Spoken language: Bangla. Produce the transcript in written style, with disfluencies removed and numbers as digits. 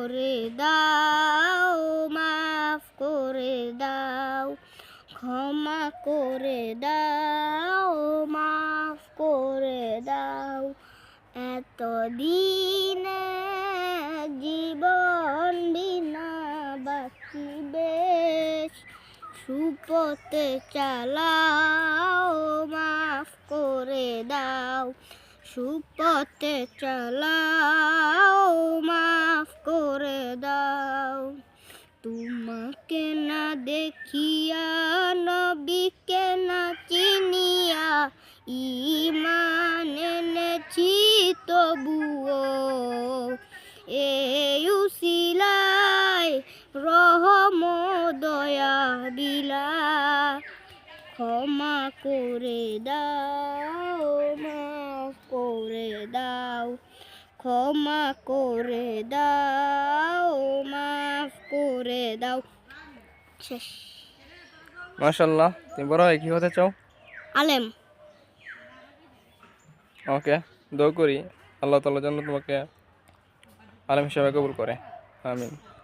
করে দাও, মাফ করে দাও, ক্ষমা করে দাও, মাফ করে দাও। এতদিনে জীবন বিনা বাকি বেশ, সুপথে চালাও, মাফ করে দাও, সুপথে চালাও, মাফ করে দাও। তোমাকে না দেখিয়া, নবীকে না চিনিয়া, ঈমান এনেছি তবুও, এই উসিলায় রহম দয়া দিলা, ক্ষমা করে দাও, মাফ করে দাও, ক্ষমা করে দাও, মাফ করে দাও। শেষ। মাশাআল্লাহ। তুমি বড় হয়ে কি হতে চাও? আলেম। ওকে, দোয়া করি আল্লাহ তাআলা যেন তোমাকে আলেম হিসেবে কবুল করে। আমিন।